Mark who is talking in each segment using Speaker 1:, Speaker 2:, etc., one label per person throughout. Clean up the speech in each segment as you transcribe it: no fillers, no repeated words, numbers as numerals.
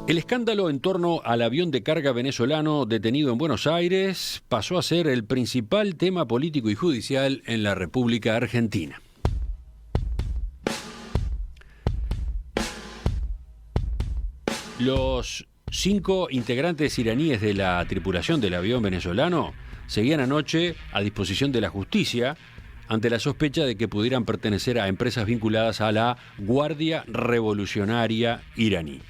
Speaker 1: El escándalo en torno al avión de carga venezolano detenido en Buenos Aires pasó a ser el principal tema político y judicial en la República Argentina. Los 5 integrantes iraníes de la tripulación del avión venezolano seguían anoche a disposición de la justicia ante la sospecha de que pudieran pertenecer a empresas vinculadas a la Guardia Revolucionaria iraní.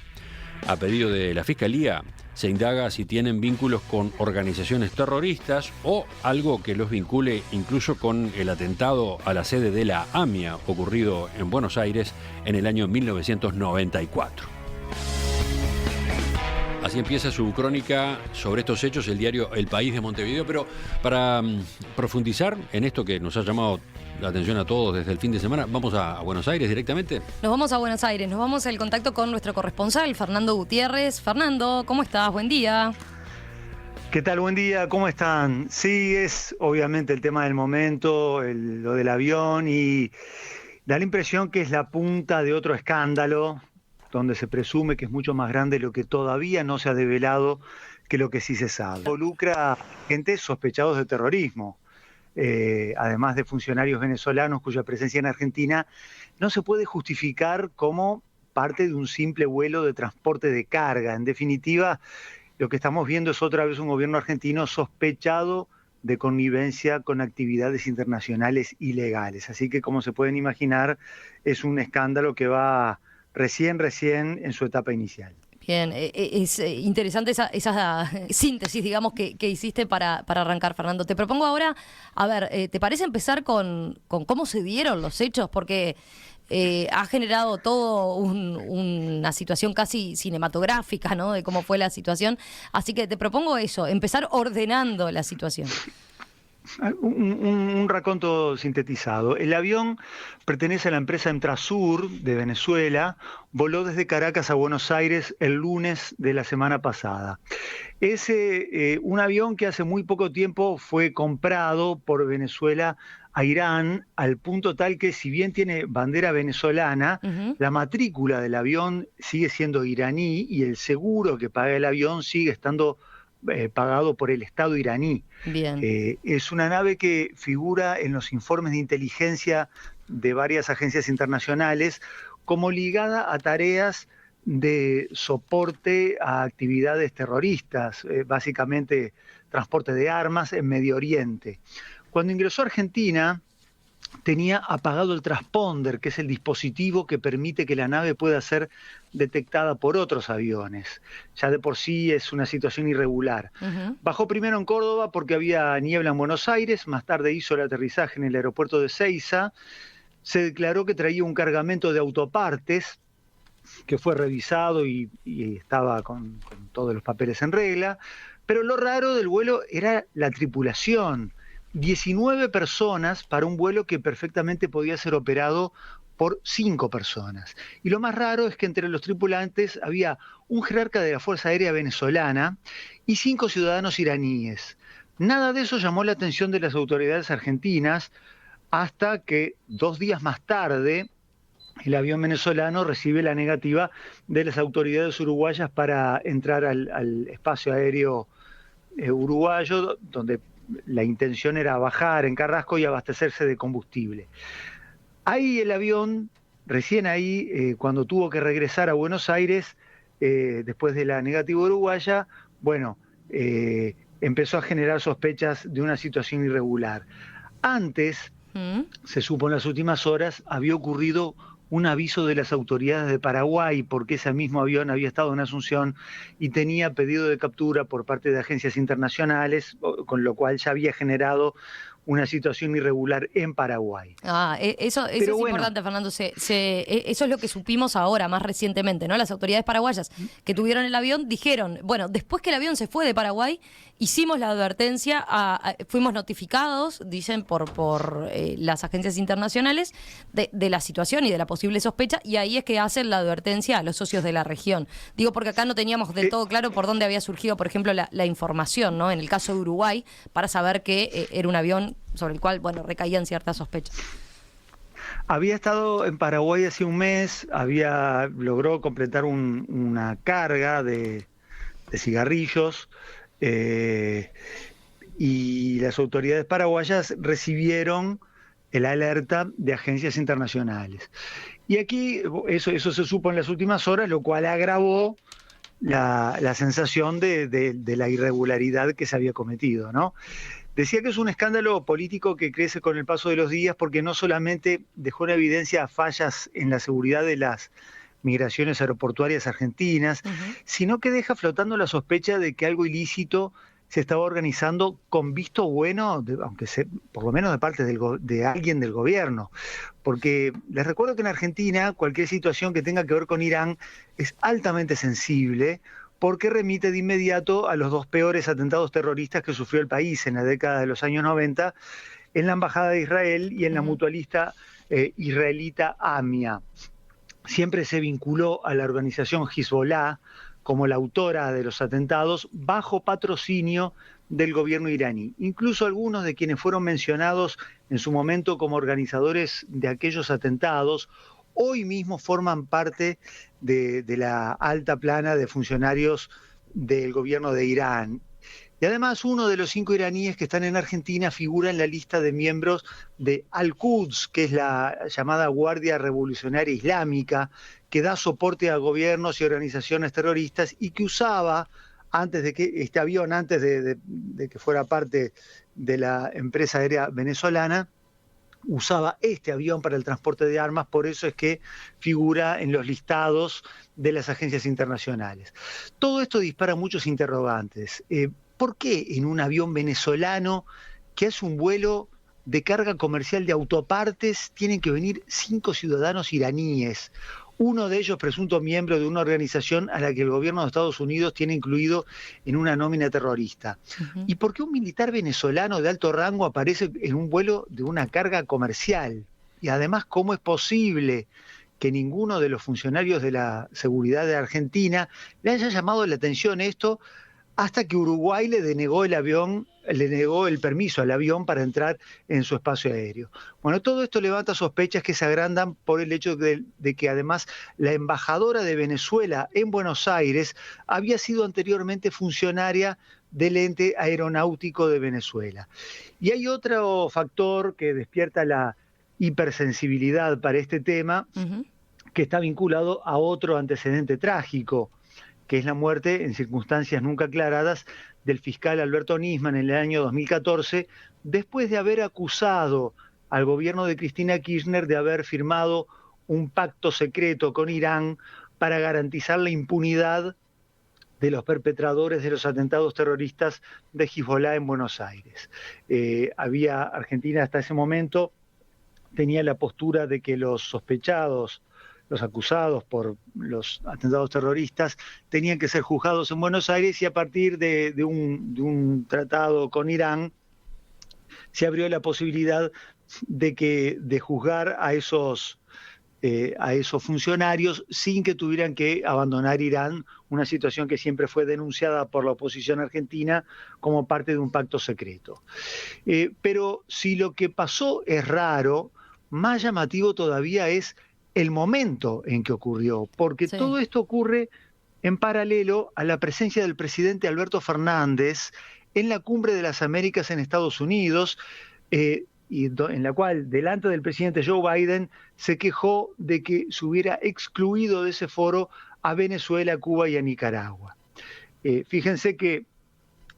Speaker 1: A pedido de la Fiscalía, se indaga si tienen vínculos con organizaciones terroristas o algo que los vincule incluso con el atentado a la sede de la AMIA ocurrido en Buenos Aires en el año 1994. Así empieza su crónica sobre estos hechos el diario El País de Montevideo, pero para profundizar en esto que nos ha llamado la atención a todos desde el fin de semana, ¿vamos a Buenos Aires directamente?
Speaker 2: Nos vamos a Buenos Aires, nos vamos al contacto con nuestro corresponsal, Fernando Gutiérrez. Fernando, ¿cómo estás? Buen día.
Speaker 3: ¿Qué tal? Buen día, ¿cómo están? Sí, es obviamente el tema del momento, lo del avión, y da la impresión que es la punta de otro escándalo, donde se presume que es mucho más grande lo que todavía no se ha develado que lo que sí se sabe. Involucra gente sospechados de terrorismo, además de funcionarios venezolanos cuya presencia en Argentina no se puede justificar como parte de un simple vuelo de transporte de carga. En definitiva, lo que estamos viendo es otra vez un gobierno argentino sospechado de connivencia con actividades internacionales ilegales. Así que, como se pueden imaginar, es un escándalo que va recién en su etapa inicial.
Speaker 2: Bien, es interesante esa síntesis, digamos, que hiciste para arrancar, Fernando. Te propongo ahora, a ver, ¿te parece empezar con cómo se dieron los hechos? Porque ha generado todo una situación casi cinematográfica, ¿no?, de cómo fue la situación. Así que te propongo eso, empezar ordenando la situación.
Speaker 3: Un raconto sintetizado. El avión pertenece a la empresa Emtrasur de Venezuela, voló desde Caracas a Buenos Aires el lunes de la semana pasada. Es un avión que hace muy poco tiempo fue comprado por Venezuela a Irán, al punto tal que, si bien tiene bandera venezolana, la matrícula del avión sigue siendo iraní y el seguro que paga el avión sigue estando pagado por el Estado iraní.
Speaker 2: Bien.
Speaker 3: Es una nave que figura en los informes de inteligencia de varias agencias internacionales como ligada a tareas de soporte a actividades terroristas, básicamente transporte de armas en Medio Oriente. Cuando ingresó a Argentina, tenía apagado el transponder, que es el dispositivo que permite que la nave pueda ser detectada por otros aviones. Ya de por sí es una situación irregular. Bajó primero en Córdoba porque había niebla en Buenos Aires, más tarde hizo el aterrizaje en el aeropuerto de Ezeiza, se declaró que traía un cargamento de autopartes, que fue revisado y estaba con todos los papeles en regla, pero lo raro del vuelo era la tripulación. 19 personas para un vuelo que perfectamente podía ser operado por 5 personas. Y lo más raro es que entre los tripulantes había un jerarca de la Fuerza Aérea Venezolana y 5 ciudadanos iraníes. Nada de eso llamó la atención de las autoridades argentinas hasta que 2 días más tarde el avión venezolano recibe la negativa de las autoridades uruguayas para entrar al espacio aéreo uruguayo, donde la intención era bajar en Carrasco y abastecerse de combustible. Ahí el avión, recién ahí, cuando tuvo que regresar a Buenos Aires, después de la negativa uruguaya, empezó a generar sospechas de una situación irregular. Antes, se supo en las últimas horas, había ocurrido un aviso de las autoridades de Paraguay, porque ese mismo avión había estado en Asunción y tenía pedido de captura por parte de agencias internacionales, con lo cual ya había generado una situación irregular en Paraguay.
Speaker 2: Eso es importante, Fernando. Eso es lo que supimos ahora, más recientemente, ¿no? Las autoridades paraguayas que tuvieron el avión dijeron, bueno, después que el avión se fue de Paraguay, hicimos la advertencia, fuimos notificados, dicen, por las agencias internacionales de la situación y de la posible sospecha, y ahí es que hacen la advertencia a los socios de la región. Digo, porque acá no teníamos del todo claro por dónde había surgido, por ejemplo, la información, ¿no? En el caso de Uruguay, para saber que era un avión sobre el cual, recaían ciertas sospechas.
Speaker 3: Había estado en Paraguay hace un mes, logró completar una carga de cigarrillos, y las autoridades paraguayas recibieron el alerta de agencias internacionales. Y aquí eso se supo en las últimas horas, lo cual agravó la sensación de la irregularidad que se había cometido, ¿no? Decía que es un escándalo político que crece con el paso de los días porque no solamente dejó en evidencia fallas en la seguridad de las migraciones aeroportuarias argentinas, sino que deja flotando la sospecha de que algo ilícito se estaba organizando con visto bueno, aunque sea por lo menos de parte de alguien del gobierno. Porque les recuerdo que en Argentina cualquier situación que tenga que ver con Irán es altamente sensible, porque remite de inmediato a los dos peores atentados terroristas que sufrió el país en la década de los años 90, en la Embajada de Israel y en la mutualista israelita AMIA. Siempre se vinculó a la organización Hezbollah como la autora de los atentados bajo patrocinio del gobierno iraní. Incluso algunos de quienes fueron mencionados en su momento como organizadores de aquellos atentados, hoy mismo forman parte de la alta plana de funcionarios del gobierno de Irán. Y además uno de los 5 iraníes que están en Argentina figura en la lista de miembros de Al-Quds, que es la llamada Guardia Revolucionaria Islámica, que da soporte a gobiernos y organizaciones terroristas y que usaba, antes de que este avión, antes de que fuera parte de la empresa aérea venezolana, usaba este avión para el transporte de armas, por eso es que figura en los listados de las agencias internacionales. Todo esto dispara muchos interrogantes. ¿Por qué en un avión venezolano que hace un vuelo de carga comercial de autopartes tienen que venir 5 ciudadanos iraníes? Uno de ellos presunto miembro de una organización a la que el gobierno de Estados Unidos tiene incluido en una nómina terrorista. ¿Y por qué un militar venezolano de alto rango aparece en un vuelo de una carga comercial? Y además, ¿cómo es posible que ninguno de los funcionarios de la seguridad de Argentina le haya llamado la atención esto hasta que Uruguay le denegó el permiso al avión para entrar en su espacio aéreo? Bueno, todo esto levanta sospechas que se agrandan por el hecho de que además la embajadora de Venezuela en Buenos Aires había sido anteriormente funcionaria del ente aeronáutico de Venezuela. Y hay otro factor que despierta la hipersensibilidad para este tema, que está vinculado a otro antecedente trágico, que es la muerte en circunstancias nunca aclaradas del fiscal Alberto Nisman en el año 2014, después de haber acusado al gobierno de Cristina Kirchner de haber firmado un pacto secreto con Irán para garantizar la impunidad de los perpetradores de los atentados terroristas de Hezbollah en Buenos Aires. Argentina hasta ese momento tenía la postura de que los acusados por los atentados terroristas tenían que ser juzgados en Buenos Aires, y a partir de un tratado con Irán se abrió la posibilidad de juzgar a esos funcionarios sin que tuvieran que abandonar Irán, una situación que siempre fue denunciada por la oposición argentina como parte de un pacto secreto. Pero si lo que pasó es raro, más llamativo todavía es el momento en que ocurrió, porque todo esto ocurre en paralelo a la presencia del presidente Alberto Fernández en la Cumbre de las Américas en Estados Unidos, en la cual, delante del presidente Joe Biden, se quejó de que se hubiera excluido de ese foro a Venezuela, Cuba y a Nicaragua. Fíjense que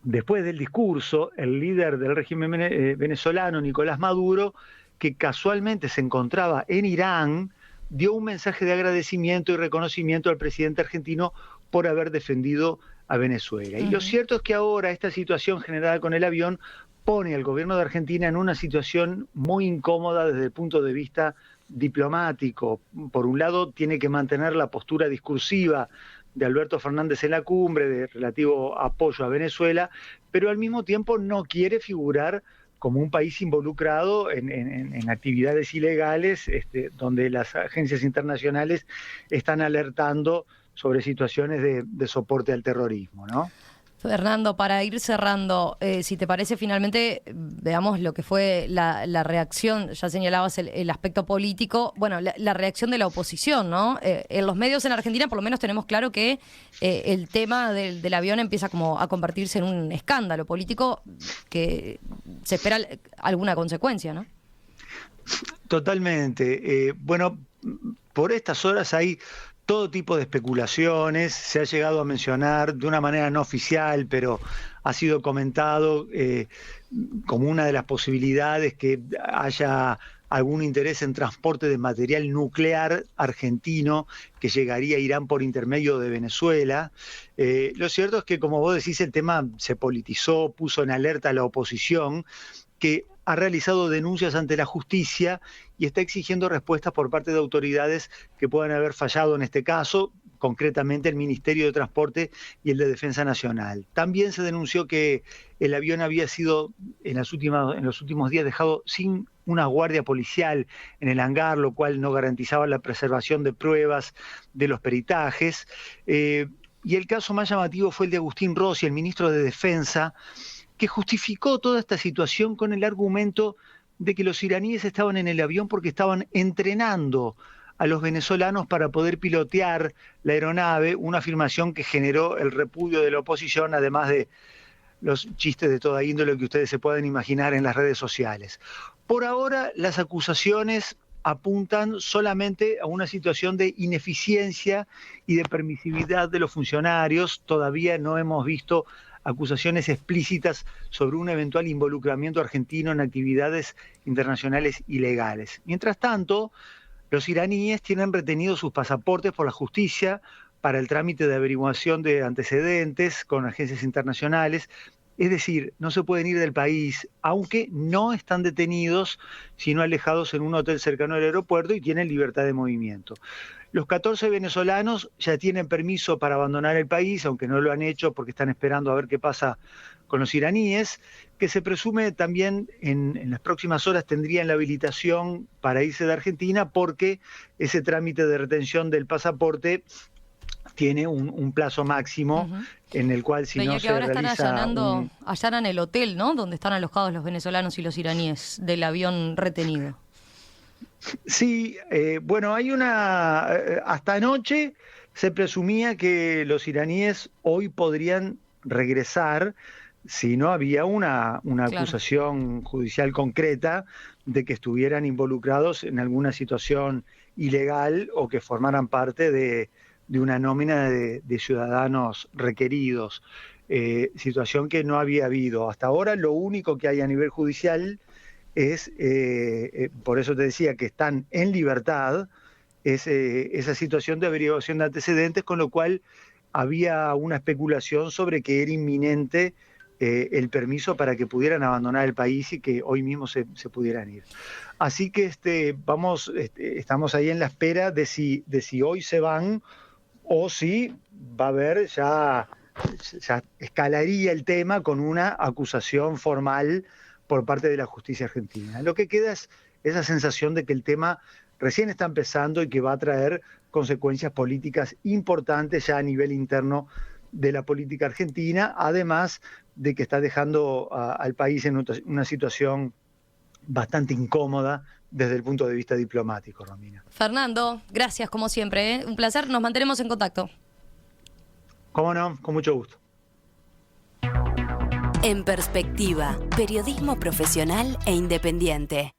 Speaker 3: después del discurso, el líder del régimen venezolano, Nicolás Maduro, que casualmente se encontraba en Irán, dio un mensaje de agradecimiento y reconocimiento al presidente argentino por haber defendido a Venezuela. Y lo cierto es que ahora esta situación generada con el avión pone al gobierno de Argentina en una situación muy incómoda desde el punto de vista diplomático. Por un lado, tiene que mantener la postura discursiva de Alberto Fernández en la cumbre de relativo apoyo a Venezuela, pero al mismo tiempo no quiere figurar como un país involucrado en actividades ilegales, donde las agencias internacionales están alertando sobre situaciones de soporte al terrorismo, ¿no?
Speaker 2: Fernando, para ir cerrando, si te parece, finalmente veamos lo que fue la reacción. Ya señalabas el aspecto político, bueno, la reacción de la oposición, ¿no? En los medios en Argentina por lo menos tenemos claro que el tema del avión empieza como a convertirse en un escándalo político que se espera alguna consecuencia, ¿no?
Speaker 3: Totalmente. Bueno, por estas horas hay todo tipo de especulaciones, se ha llegado a mencionar de una manera no oficial, pero ha sido comentado como una de las posibilidades que haya algún interés en transporte de material nuclear argentino que llegaría a Irán por intermedio de Venezuela. Lo cierto es que, como vos decís, el tema se politizó, puso en alerta a la oposición, que ha realizado denuncias ante la justicia y está exigiendo respuestas por parte de autoridades que puedan haber fallado en este caso, concretamente el Ministerio de Transporte y el de Defensa Nacional. También se denunció que el avión había sido en los últimos días dejado sin una guardia policial en el hangar, lo cual no garantizaba la preservación de pruebas de los peritajes. Y el caso más llamativo fue el de Agustín Rossi, el ministro de Defensa, que justificó toda esta situación con el argumento de que los iraníes estaban en el avión porque estaban entrenando a los venezolanos para poder pilotear la aeronave, una afirmación que generó el repudio de la oposición, además de los chistes de toda índole que ustedes se pueden imaginar en las redes sociales. Por ahora, las acusaciones apuntan solamente a una situación de ineficiencia y de permisividad de los funcionarios. Todavía no hemos visto acusaciones explícitas sobre un eventual involucramiento argentino en actividades internacionales ilegales. Mientras tanto, los iraníes tienen retenidos sus pasaportes por la justicia para el trámite de averiguación de antecedentes con agencias internacionales. Es decir, no se pueden ir del país, aunque no están detenidos, sino alejados en un hotel cercano al aeropuerto y tienen libertad de movimiento. Los 14 venezolanos ya tienen permiso para abandonar el país, aunque no lo han hecho porque están esperando a ver qué pasa con los iraníes, que se presume también en las próximas horas tendrían la habilitación para irse de Argentina, porque ese trámite de retención del pasaporte tiene un plazo máximo en el cual si no se realiza...
Speaker 2: Veía que ahora están allanan el hotel, ¿no?, donde están alojados los venezolanos y los iraníes del avión retenido.
Speaker 3: Sí, bueno, hay hasta anoche se presumía que los iraníes hoy podrían regresar si no había una acusación judicial concreta de que estuvieran involucrados en alguna situación ilegal o que formaran parte de una nómina de ciudadanos requeridos, situación que no había habido. Hasta ahora lo único que hay a nivel judicial es, por eso te decía que están en libertad, es esa situación de averiguación de antecedentes, con lo cual había una especulación sobre que era inminente el permiso para que pudieran abandonar el país y que hoy mismo se pudieran ir. Así que estamos ahí en la espera de si hoy se van o si va a haber, ya escalaría el tema con una acusación formal por parte de la justicia argentina. Lo que queda es esa sensación de que el tema recién está empezando y que va a traer consecuencias políticas importantes ya a nivel interno de la política argentina, además de que está dejando al país en una situación bastante incómoda desde el punto de vista diplomático, Romina.
Speaker 2: Fernando, gracias como siempre, ¿eh? Un placer, nos mantenemos en contacto.
Speaker 3: Cómo no, con mucho gusto.
Speaker 4: En Perspectiva, periodismo profesional e independiente.